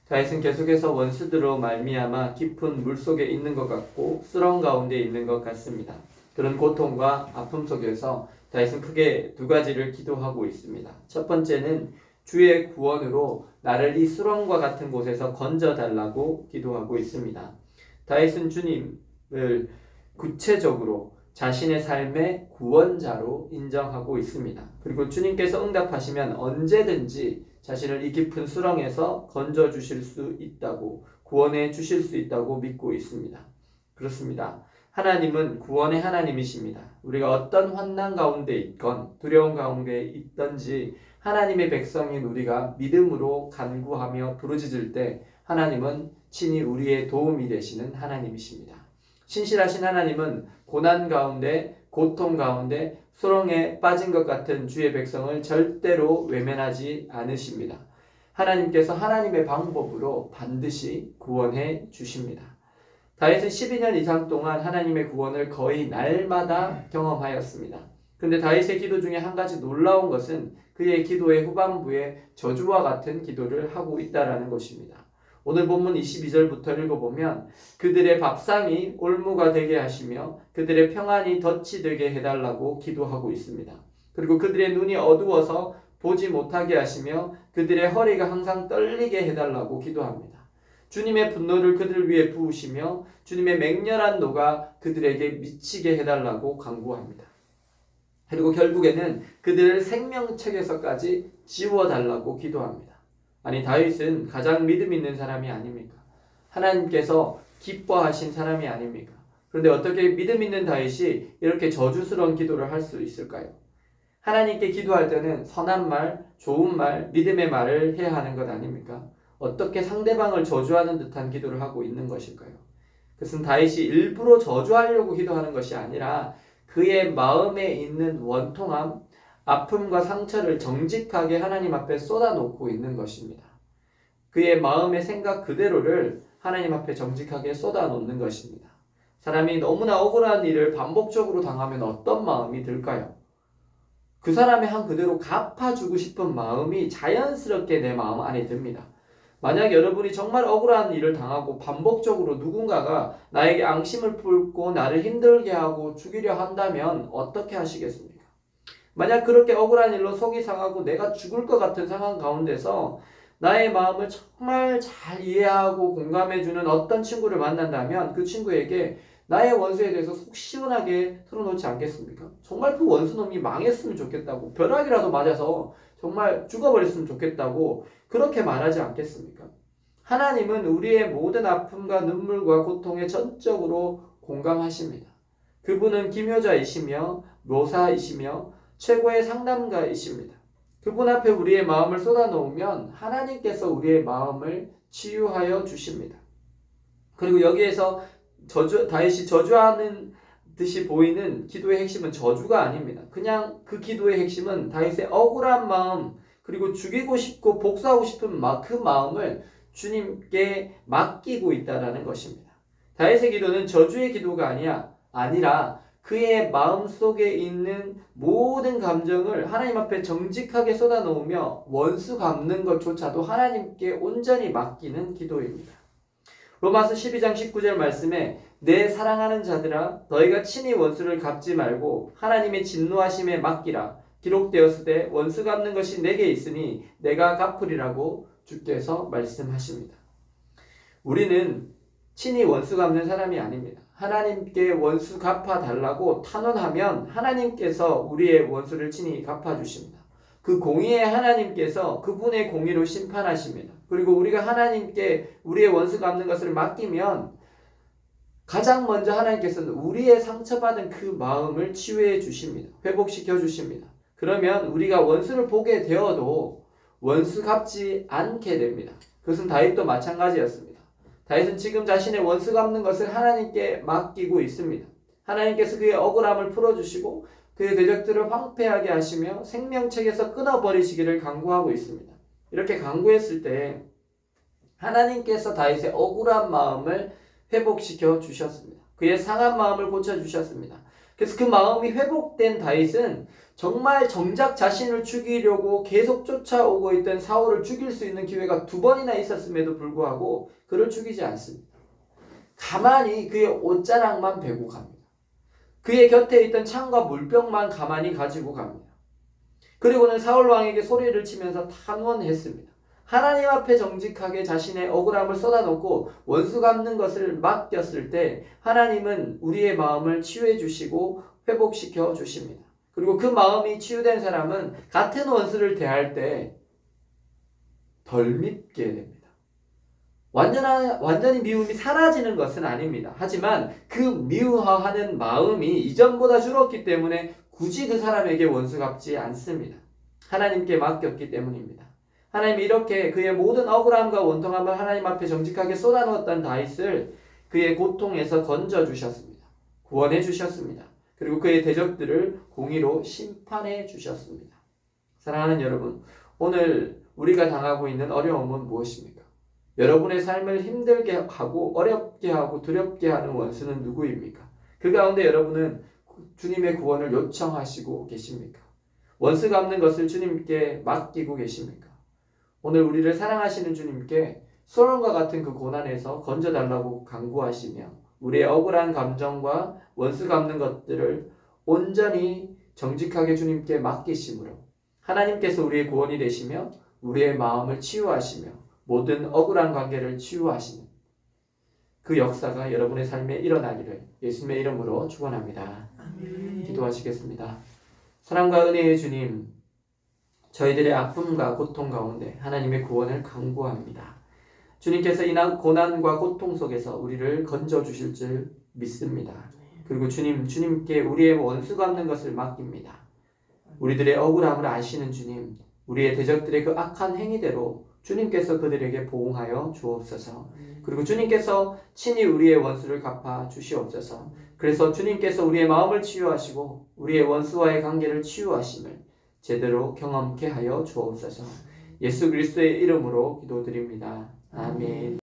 다윗은 계속해서 원수들로 말미암아 깊은 물속에 있는 것 같고 쓰러운 가운데 있는 것 같습니다. 그런 고통과 아픔 속에서 다윗은 크게 두 가지를 기도하고 있습니다. 첫 번째는 주의 구원으로 나를 이 수렁과 같은 곳에서 건져달라고 기도하고 있습니다. 다윗은 주님을 구체적으로 자신의 삶의 구원자로 인정하고 있습니다. 그리고 주님께서 응답하시면 언제든지 자신을 이 깊은 수렁에서 건져주실 수 있다고, 구원해 주실 수 있다고 믿고 있습니다. 그렇습니다. 하나님은 구원의 하나님이십니다. 우리가 어떤 환난 가운데 있건 두려움 가운데 있든지 하나님의 백성인 우리가 믿음으로 간구하며 부르짖을 때 하나님은 친히 우리의 도움이 되시는 하나님이십니다. 신실하신 하나님은 고난 가운데, 고통 가운데 수렁에 빠진 것 같은 주의 백성을 절대로 외면하지 않으십니다. 하나님께서 하나님의 방법으로 반드시 구원해 주십니다. 다윗은 12년 이상 동안 하나님의 구원을 거의 날마다 경험하였습니다. 그런데 다윗의 기도 중에 한 가지 놀라운 것은 그의 기도의 후반부에 저주와 같은 기도를 하고 있다는 것입니다. 오늘 본문 22절부터 읽어보면 그들의 밥상이 올무가 되게 하시며 그들의 평안이 덫이 되게 해달라고 기도하고 있습니다. 그리고 그들의 눈이 어두워서 보지 못하게 하시며 그들의 허리가 항상 떨리게 해달라고 기도합니다. 주님의 분노를 그들 위에 부으시며 주님의 맹렬한 노가 그들에게 미치게 해달라고 간구합니다. 그리고 결국에는 그들을 생명책에서까지 지워달라고 기도합니다. 아니, 다윗은 가장 믿음 있는 사람이 아닙니까? 하나님께서 기뻐하신 사람이 아닙니까? 그런데 어떻게 믿음 있는 다윗이 이렇게 저주스러운 기도를 할 수 있을까요? 하나님께 기도할 때는 선한 말, 좋은 말, 믿음의 말을 해야 하는 것 아닙니까? 어떻게 상대방을 저주하는 듯한 기도를 하고 있는 것일까요? 그것은 다윗이 일부러 저주하려고 기도하는 것이 아니라 그의 마음에 있는 원통함, 아픔과 상처를 정직하게 하나님 앞에 쏟아놓고 있는 것입니다. 그의 마음의 생각 그대로를 하나님 앞에 정직하게 쏟아놓는 것입니다. 사람이 너무나 억울한 일을 반복적으로 당하면 어떤 마음이 들까요? 그 사람의 한 그대로 갚아주고 싶은 마음이 자연스럽게 내 마음 안에 듭니다. 만약 여러분이 정말 억울한 일을 당하고 반복적으로 누군가가 나에게 앙심을 품고 나를 힘들게 하고 죽이려 한다면 어떻게 하시겠습니까? 만약 그렇게 억울한 일로 속이 상하고 내가 죽을 것 같은 상황 가운데서 나의 마음을 정말 잘 이해하고 공감해주는 어떤 친구를 만난다면 그 친구에게 나의 원수에 대해서 속 시원하게 털어놓지 않겠습니까? 정말 그 원수놈이 망했으면 좋겠다고, 벼락이라도 맞아서 정말 죽어버렸으면 좋겠다고 그렇게 말하지 않겠습니까? 하나님은 우리의 모든 아픔과 눈물과 고통에 전적으로 공감하십니다. 그분은 기묘자이시며 묘사이시며 최고의 상담가이십니다. 그분 앞에 우리의 마음을 쏟아놓으면 하나님께서 우리의 마음을 치유하여 주십니다. 그리고 여기에서 다윗이 저주하는 듯이 보이는 기도의 핵심은 저주가 아닙니다. 그냥 그 기도의 핵심은 다윗의 억울한 마음, 그리고 죽이고 싶고 복수하고 싶은 그 마음을 주님께 맡기고 있다는 것입니다. 다윗의 기도는 저주의 기도가 아니라 그의 마음속에 있는 모든 감정을 하나님 앞에 정직하게 쏟아놓으며 원수 갚는 것조차도 하나님께 온전히 맡기는 기도입니다. 로마서 12장 19절 말씀에 내 사랑하는 자들아 너희가 친히 원수를 갚지 말고 하나님의 진노하심에 맡기라. 기록되었을 때 원수 갚는 것이 내게 있으니 내가 갚으리라고 주께서 말씀하십니다. 우리는 친히 원수 갚는 사람이 아닙니다. 하나님께 원수 갚아달라고 탄원하면 하나님께서 우리의 원수를 친히 갚아주십니다. 그 공의의 하나님께서 그분의 공의로 심판하십니다. 그리고 우리가 하나님께 우리의 원수 갚는 것을 맡기면 가장 먼저 하나님께서는 우리의 상처받은 그 마음을 치유해 주십니다. 회복시켜 주십니다. 그러면 우리가 원수를 보게 되어도 원수 갚지 않게 됩니다. 그것은 다윗도 마찬가지였습니다. 다윗은 지금 자신의 원수 갚는 것을 하나님께 맡기고 있습니다. 하나님께서 그의 억울함을 풀어주시고 그의 대적들을 황폐하게 하시며 생명책에서 끊어버리시기를 간구하고 있습니다. 이렇게 간구했을 때 하나님께서 다윗의 억울한 마음을 회복시켜 주셨습니다. 그의 상한 마음을 고쳐주셨습니다. 그래서 그 마음이 회복된 다윗은 정말 정작 자신을 죽이려고 계속 쫓아오고 있던 사울을 죽일 수 있는 기회가 2번이나 있었음에도 불구하고 그를 죽이지 않습니다. 가만히 그의 옷자락만 베고 갑니다. 그의 곁에 있던 창과 물병만 가만히 가지고 갑니다. 그리고는 사울 왕에게 소리를 치면서 탄원했습니다. 하나님 앞에 정직하게 자신의 억울함을 쏟아놓고 원수 갚는 것을 맡겼을 때 하나님은 우리의 마음을 치유해 주시고 회복시켜 주십니다. 그리고 그 마음이 치유된 사람은 같은 원수를 대할 때 덜 밉게 됩니다. 완전히 미움이 사라지는 것은 아닙니다. 하지만 그 미워하는 마음이 이전보다 줄었기 때문에 굳이 그 사람에게 원수 갚지 않습니다. 하나님께 맡겼기 때문입니다. 하나님이 이렇게 그의 모든 억울함과 원통함을 하나님 앞에 정직하게 쏟아놓았던 다윗을 그의 고통에서 건져주셨습니다. 구원해 주셨습니다. 그리고 그의 대적들을 공의로 심판해 주셨습니다. 사랑하는 여러분, 오늘 우리가 당하고 있는 어려움은 무엇입니까? 여러분의 삶을 힘들게 하고 어렵게 하고 두렵게 하는 원수는 누구입니까? 그 가운데 여러분은 주님의 구원을 요청하시고 계십니까? 원수 갚는 것을 주님께 맡기고 계십니까? 오늘 우리를 사랑하시는 주님께 소론과 같은 그 고난에서 건져달라고 간구하시며 우리의 억울한 감정과 원수 갚는 것들을 온전히 정직하게 주님께 맡기심으로 하나님께서 우리의 구원이 되시며 우리의 마음을 치유하시며 모든 억울한 관계를 치유하시는 그 역사가 여러분의 삶에 일어나기를 예수님의 이름으로 축원합니다. 기도하시겠습니다. 사랑과 은혜의 주님, 저희들의 아픔과 고통 가운데 하나님의 구원을 간구합니다. 주님께서 이 고난과 고통 속에서 우리를 건져주실 줄 믿습니다. 그리고 주님께 우리의 원수 갚는 것을 맡깁니다. 우리들의 억울함을 아시는 주님, 우리의 대적들의 그 악한 행위대로 주님께서 그들에게 보응하여 주옵소서. 그리고 주님께서 친히 우리의 원수를 갚아 주시옵소서. 그래서 주님께서 우리의 마음을 치유하시고 우리의 원수와의 관계를 치유하심을 제대로 경험케 하여 주옵소서. 예수 그리스도의 이름으로 기도드립니다. 아멘.